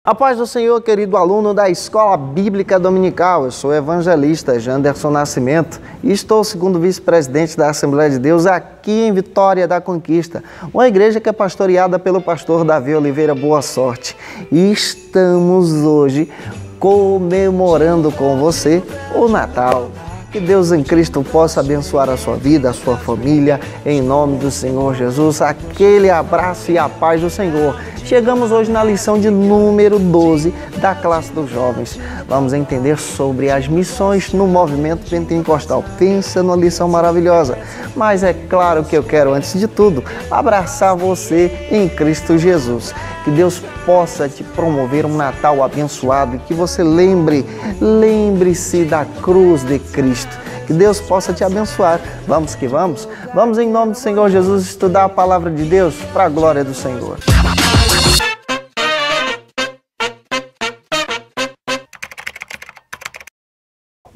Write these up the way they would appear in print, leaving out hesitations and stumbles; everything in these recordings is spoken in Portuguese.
A paz do Senhor, querido aluno da Escola Bíblica Dominical. Eu sou o evangelista Janderson Nascimento e estou segundo vice-presidente da Assembleia de Deus aqui em Vitória da Conquista, uma igreja que é pastoreada pelo pastor Davi Oliveira Boa Sorte. E estamos hoje comemorando com você o Natal. Que Deus em Cristo possa abençoar a sua vida, a sua família, em nome do Senhor Jesus. Aquele abraço e a paz do Senhor. Chegamos hoje na lição de número 12 da classe dos jovens. Vamos entender sobre as missões no movimento pentecostal. Pensa numa lição maravilhosa. Mas é claro que eu quero, antes de tudo, abraçar você em Cristo Jesus. Que Deus possa te promover um Natal abençoado e que você lembre-se da cruz de Cristo. Que Deus possa te abençoar. Vamos que vamos? Vamos em nome do Senhor Jesus estudar a palavra de Deus para a glória do Senhor.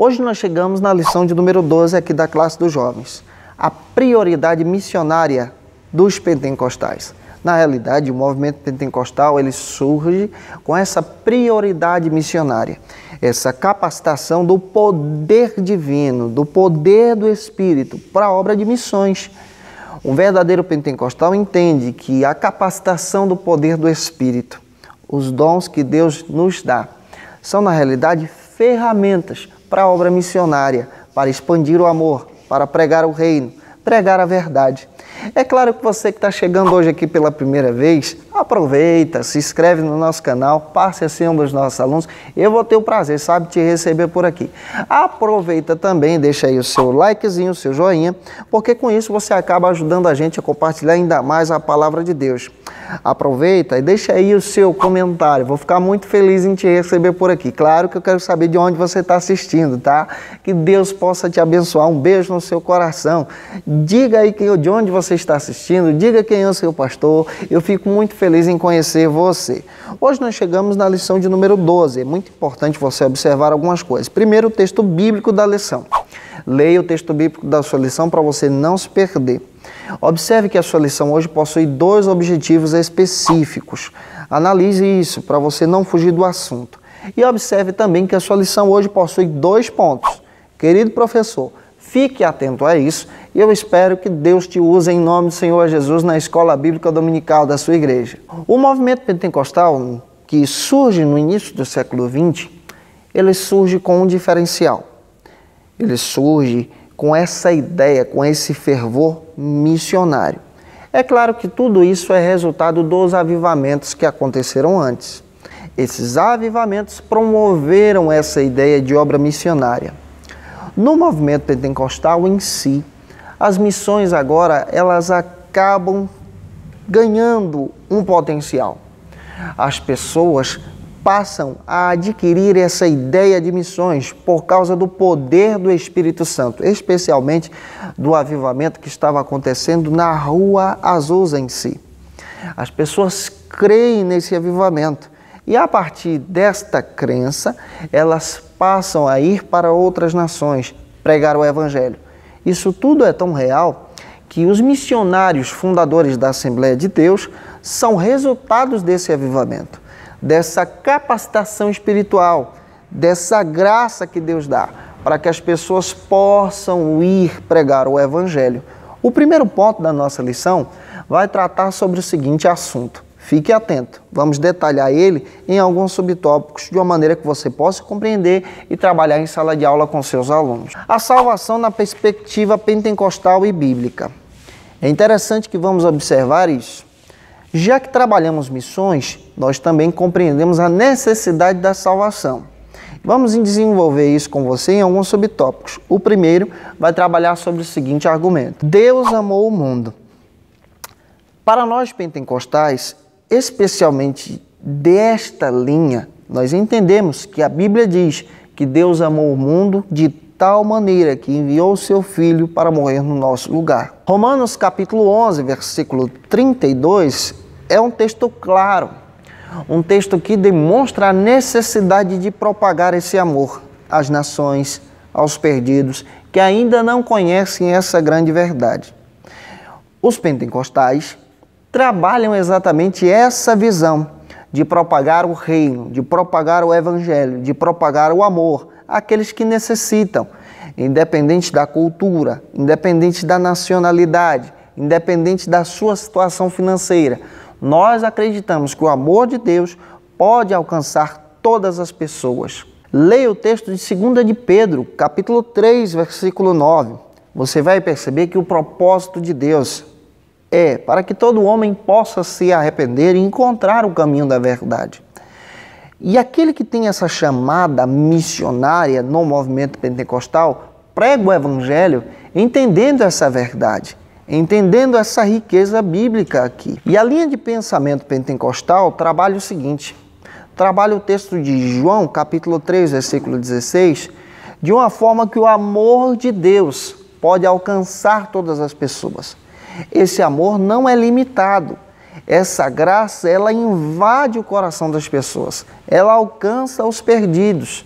Hoje nós chegamos na lição de número 12 aqui da classe dos jovens. A prioridade missionária dos pentecostais. Na realidade, o movimento pentecostal ele surge com essa prioridade missionária, essa capacitação do poder divino, do poder do Espírito para a obra de missões. Um verdadeiro pentecostal entende que a capacitação do poder do Espírito, os dons que Deus nos dá, são na realidade ferramentas para a obra missionária, para expandir o amor, para pregar o reino, pregar a verdade. É claro que você que está chegando hoje aqui pela primeira vez, aproveita, se inscreve no nosso canal, passe a ser um dos nossos alunos. Eu vou ter o prazer, sabe, de te receber por aqui. Aproveita também, deixa aí o seu likezinho, o seu joinha, porque com isso você acaba ajudando a gente a compartilhar ainda mais a palavra de Deus. Aproveita e deixa aí o seu comentário. Vou ficar muito feliz em te receber por aqui. Claro que eu quero saber de onde você está assistindo, tá? Que Deus possa te abençoar. Um beijo no seu coração. Diga aí de onde você está assistindo. Diga quem é o seu pastor. Eu fico muito feliz em conhecer você. Hoje nós chegamos na lição de número 12. É muito importante você observar algumas coisas. Primeiro, o texto bíblico da lição. Leia o texto bíblico da sua lição para você não se perder. Observe que a sua lição hoje possui dois objetivos específicos. Analise isso para você não fugir do assunto. E observe também que a sua lição hoje possui dois pontos. Querido professor, fique atento a isso e eu espero que Deus te use em nome do Senhor Jesus na Escola Bíblica Dominical da sua igreja. O movimento pentecostal, que surge no início do século XX, ele surge com um diferencial. Ele surge com essa ideia, com esse fervor missionário. É claro que tudo isso é resultado dos avivamentos que aconteceram antes. Esses avivamentos promoveram essa ideia de obra missionária. No movimento pentecostal em si, as missões agora elas acabam ganhando um potencial. As pessoas passam a adquirir essa ideia de missões por causa do poder do Espírito Santo, especialmente do avivamento que estava acontecendo na Rua Azusa em si. As pessoas creem nesse avivamento e a partir desta crença, elas passam a ir para outras nações, pregar o Evangelho. Isso tudo é tão real que os missionários fundadores da Assembleia de Deus são resultados desse avivamento, dessa capacitação espiritual, dessa graça que Deus dá, para que as pessoas possam ir pregar o Evangelho. O primeiro ponto da nossa lição vai tratar sobre o seguinte assunto. Fique atento, vamos detalhar ele em alguns subtópicos de uma maneira que você possa compreender e trabalhar em sala de aula com seus alunos. A salvação na perspectiva pentecostal e bíblica. É interessante que vamos observar isso. Já que trabalhamos missões, nós também compreendemos a necessidade da salvação. Vamos desenvolver isso com você em alguns subtópicos. O primeiro vai trabalhar sobre o seguinte argumento. Deus amou o mundo. Para nós pentecostais, especialmente desta linha, nós entendemos que a Bíblia diz que Deus amou o mundo de tal maneira que enviou o seu Filho para morrer no nosso lugar. Romanos capítulo 11, versículo 32, é um texto claro, um texto que demonstra a necessidade de propagar esse amor às nações, aos perdidos, que ainda não conhecem essa grande verdade. Os pentecostais trabalham exatamente essa visão de propagar o reino, de propagar o evangelho, de propagar o amor àqueles que necessitam, independente da cultura, independente da nacionalidade, independente da sua situação financeira. Nós acreditamos que o amor de Deus pode alcançar todas as pessoas. Leia o texto de 2 de Pedro, capítulo 3, versículo 9. Você vai perceber que o propósito de Deus é para que todo homem possa se arrepender e encontrar o caminho da verdade. E aquele que tem essa chamada missionária no movimento pentecostal, prega o evangelho entendendo essa verdade, entendendo essa riqueza bíblica aqui. E a linha de pensamento pentecostal trabalha o seguinte: trabalha o texto de João, capítulo 3, versículo 16, de uma forma que o amor de Deus pode alcançar todas as pessoas. Esse amor não é limitado. Essa graça, ela invade o coração das pessoas. Ela alcança os perdidos.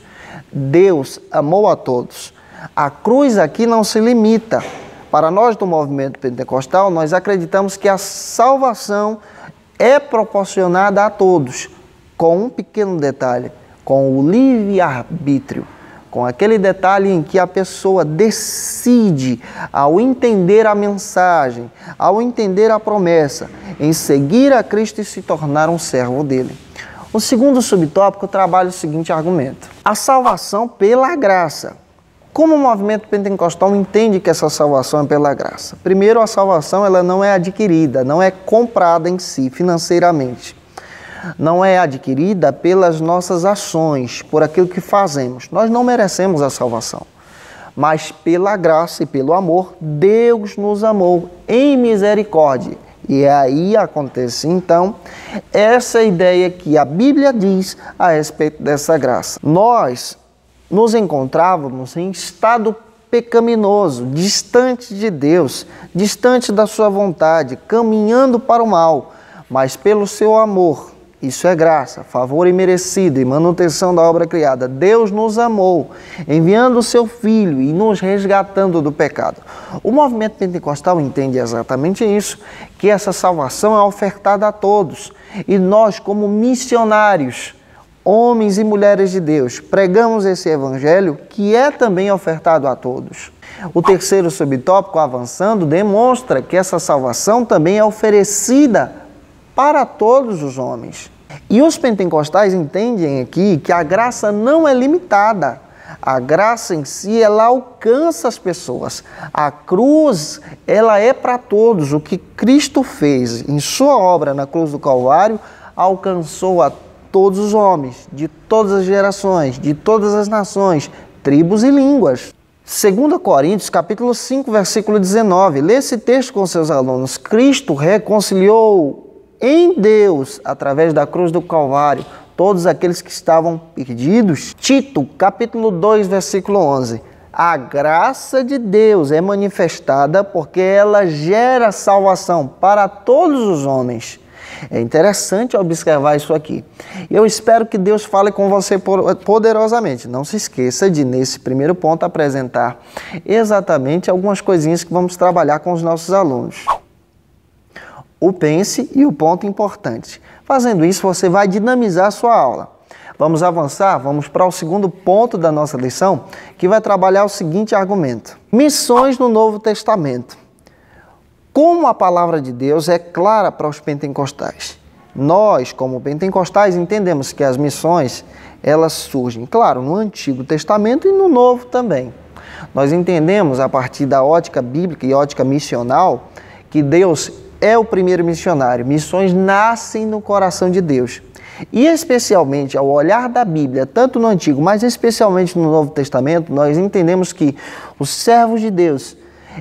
Deus amou a todos. A cruz aqui não se limita. Para nós do movimento pentecostal, nós acreditamos que a salvação é proporcionada a todos, com um pequeno detalhe, com o livre-arbítrio, com aquele detalhe em que a pessoa decide, ao entender a mensagem, ao entender a promessa, em seguir a Cristo e se tornar um servo dele. O segundo subtópico trabalha o seguinte argumento: a salvação pela graça. Como o movimento pentecostal entende que essa salvação é pela graça? Primeiro, a salvação ela não é adquirida, não é comprada em si financeiramente. Não é adquirida pelas nossas ações, por aquilo que fazemos. Nós não merecemos a salvação, mas pela graça e pelo amor, Deus nos amou em misericórdia. E aí acontece, então, essa ideia que a Bíblia diz a respeito dessa graça. Nós nos encontrávamos em estado pecaminoso, distante de Deus, distante da sua vontade, caminhando para o mal, mas pelo seu amor, isso é graça, favor imerecido e manutenção da obra criada. Deus nos amou, enviando o seu Filho e nos resgatando do pecado. O movimento pentecostal entende exatamente isso, que essa salvação é ofertada a todos. E nós, como missionários, homens e mulheres de Deus, pregamos esse evangelho que é também ofertado a todos. O terceiro subtópico, avançando, demonstra que essa salvação também é oferecida para todos os homens. E os pentecostais entendem aqui que a graça não é limitada. A graça em si, ela alcança as pessoas. A cruz, ela é para todos. O que Cristo fez em sua obra na cruz do Calvário, alcançou a todos os homens, de todas as gerações, de todas as nações, tribos e línguas. 2 Coríntios, capítulo 5, versículo 19. Lê esse texto com seus alunos. Cristo reconciliou em Deus, através da cruz do Calvário, todos aqueles que estavam perdidos. Tito, capítulo 2, versículo 11. A graça de Deus é manifestada porque ela gera salvação para todos os homens. É interessante observar isso aqui. Eu espero que Deus fale com você poderosamente. Não se esqueça de, nesse primeiro ponto, apresentar exatamente algumas coisinhas que vamos trabalhar com os nossos alunos. O pense e o ponto importante. Fazendo isso, você vai dinamizar a sua aula. Vamos avançar? Vamos para o segundo ponto da nossa lição, que vai trabalhar o seguinte argumento: missões no Novo Testamento. Como a palavra de Deus é clara para os pentecostais. Nós, como pentecostais, entendemos que as missões, elas surgem, claro, no Antigo Testamento e no Novo também. Nós entendemos, a partir da ótica bíblica e ótica missional, que Deus é o primeiro missionário. Missões nascem no coração de Deus. E especialmente ao olhar da Bíblia, tanto no Antigo, mas especialmente no Novo Testamento, nós entendemos que os servos de Deus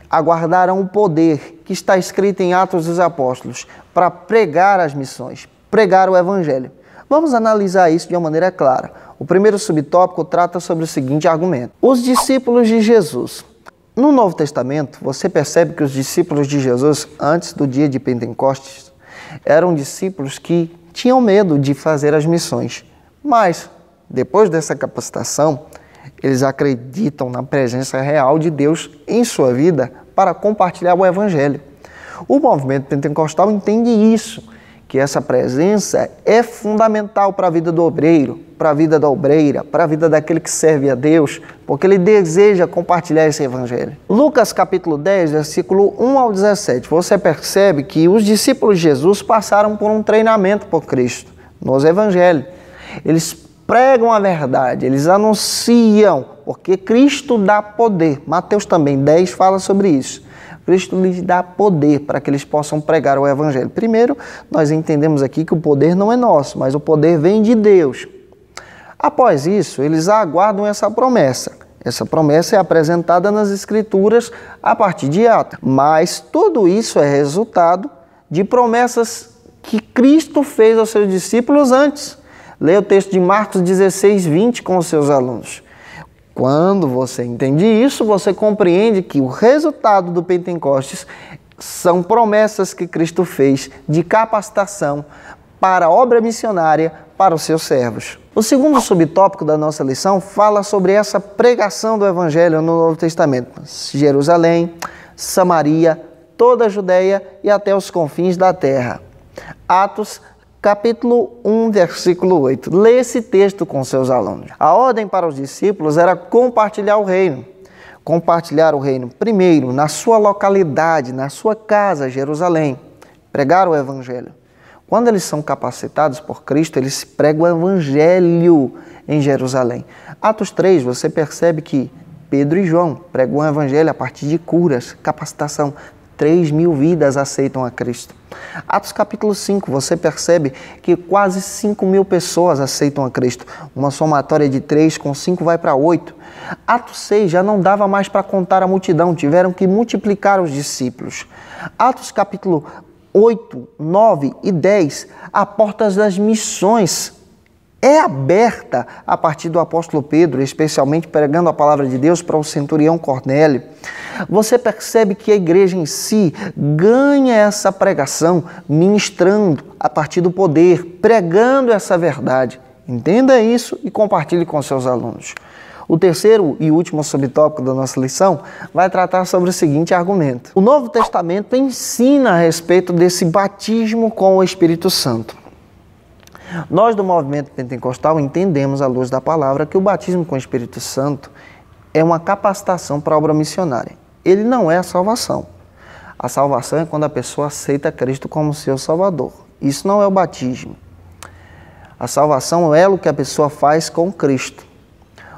aguardaram o poder que está escrito em Atos dos Apóstolos para pregar as missões, pregar o Evangelho. Vamos analisar isso de uma maneira clara. O primeiro subtópico trata sobre o seguinte argumento: os discípulos de Jesus. No Novo Testamento, você percebe que os discípulos de Jesus, antes do dia de Pentecostes, eram discípulos que tinham medo de fazer as missões. Mas, depois dessa capacitação, eles acreditam na presença real de Deus em sua vida para compartilhar o Evangelho. O movimento pentecostal entende isso, que essa presença é fundamental para a vida do obreiro, para a vida da obreira, para a vida daquele que serve a Deus, porque ele deseja compartilhar esse evangelho. Lucas capítulo 10, versículo 1 ao 17, você percebe que os discípulos de Jesus passaram por um treinamento por Cristo nos evangelhos. Eles pregam a verdade, eles anunciam, porque Cristo dá poder. Mateus também 10 fala sobre isso. Cristo lhes dá poder para que eles possam pregar o evangelho. Primeiro, nós entendemos aqui que o poder não é nosso, mas o poder vem de Deus. Após isso, eles aguardam essa promessa. Essa promessa é apresentada nas Escrituras a partir de Atos. Mas tudo isso é resultado de promessas que Cristo fez aos seus discípulos antes. Leia o texto de Marcos 16, 20 com os seus alunos. Quando você entende isso, você compreende que o resultado do Pentecostes são promessas que Cristo fez de capacitação para a obra missionária para os seus servos. O segundo subtópico da nossa lição fala sobre essa pregação do Evangelho no Novo Testamento. Jerusalém, Samaria, toda a Judeia e até os confins da terra. Atos capítulo 1, versículo 8. Lê esse texto com seus alunos. A ordem para os discípulos era compartilhar o reino. Compartilhar o reino, primeiro, na sua localidade, na sua casa, Jerusalém. Pregar o evangelho. Quando eles são capacitados por Cristo, eles pregam o evangelho em Jerusalém. Atos 3, você percebe que Pedro e João pregam o evangelho a partir de curas, capacitação. 3.000 vidas aceitam a Cristo. Atos capítulo 5, você percebe que quase 5.000 pessoas aceitam a Cristo. Uma somatória de 3 com 5 vai para 8. Atos 6 já não dava mais para contar a multidão, tiveram que multiplicar os discípulos. Atos capítulo 8, 9 e 10, a porta das missões é aberta a partir do apóstolo Pedro, especialmente pregando a palavra de Deus para o centurião Cornélio. Você percebe que a igreja em si ganha essa pregação ministrando a partir do poder, pregando essa verdade. Entenda isso e compartilhe com seus alunos. O terceiro e último subtópico da nossa lição vai tratar sobre o seguinte argumento. O Novo Testamento ensina a respeito desse batismo com o Espírito Santo. Nós do movimento pentecostal entendemos à luz da palavra que o batismo com o Espírito Santo é uma capacitação para a obra missionária. Ele não é a salvação. A salvação é quando a pessoa aceita Cristo como seu Salvador. Isso não é o batismo. A salvação é o elo que a pessoa faz com Cristo.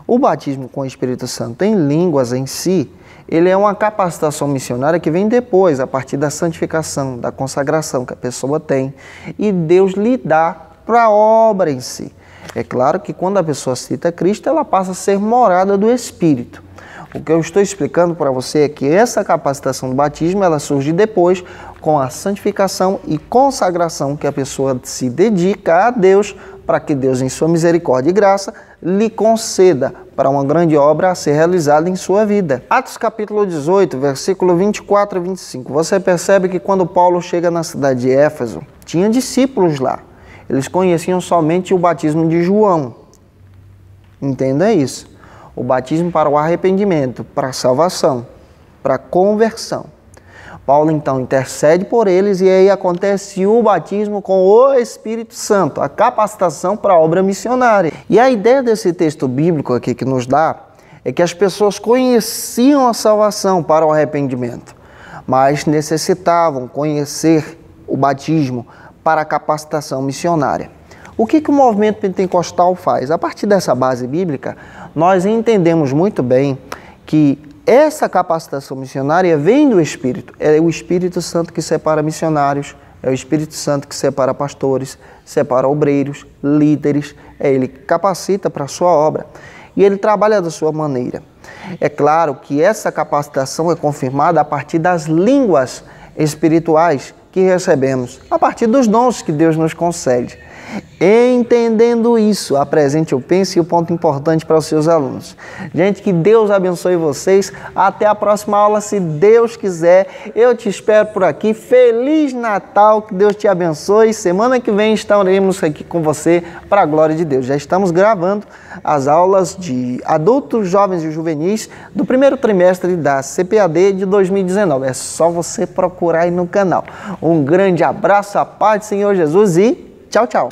O batismo com o Espírito Santo em línguas em si, ele é uma capacitação missionária que vem depois, a partir da santificação, da consagração que a pessoa tem. E Deus lhe dá para a obra em si. É claro que quando a pessoa cita Cristo, ela passa a ser morada do Espírito. O que eu estou explicando para você é que essa capacitação do batismo, ela surge depois com a santificação e consagração que a pessoa se dedica a Deus para que Deus, em sua misericórdia e graça, lhe conceda para uma grande obra a ser realizada em sua vida. Atos capítulo 18, versículo 24 e 25. Você percebe que quando Paulo chega na cidade de Éfeso, tinha discípulos lá. Eles conheciam somente o batismo de João. Entenda isso. O batismo para o arrependimento, para a salvação, para a conversão. Paulo então intercede por eles e aí acontece o batismo com o Espírito Santo, a capacitação para a obra missionária. E a ideia desse texto bíblico aqui que nos dá é que as pessoas conheciam a salvação para o arrependimento, mas necessitavam conhecer o batismo para a capacitação missionária. O que o movimento pentecostal faz? A partir dessa base bíblica, nós entendemos muito bem que essa capacitação missionária vem do Espírito. É o Espírito Santo que separa missionários, é o Espírito Santo que separa pastores, separa obreiros, líderes. Ele capacita para a sua obra e ele trabalha da sua maneira. É claro que essa capacitação é confirmada a partir das línguas espirituais que recebemos, a partir dos dons que Deus nos concede. Entendendo isso, apresente o pense e o ponto importante para os seus alunos. Gente, que Deus abençoe vocês. Até a próxima aula, se Deus quiser. Eu te espero por aqui. Feliz Natal, que Deus te abençoe. Semana que vem estaremos aqui com você para a glória de Deus. Já estamos gravando as aulas de adultos, jovens e juvenis do primeiro trimestre da CPAD de 2019. É só você procurar aí no canal. Um grande abraço, a paz do Senhor Jesus e tchau, tchau.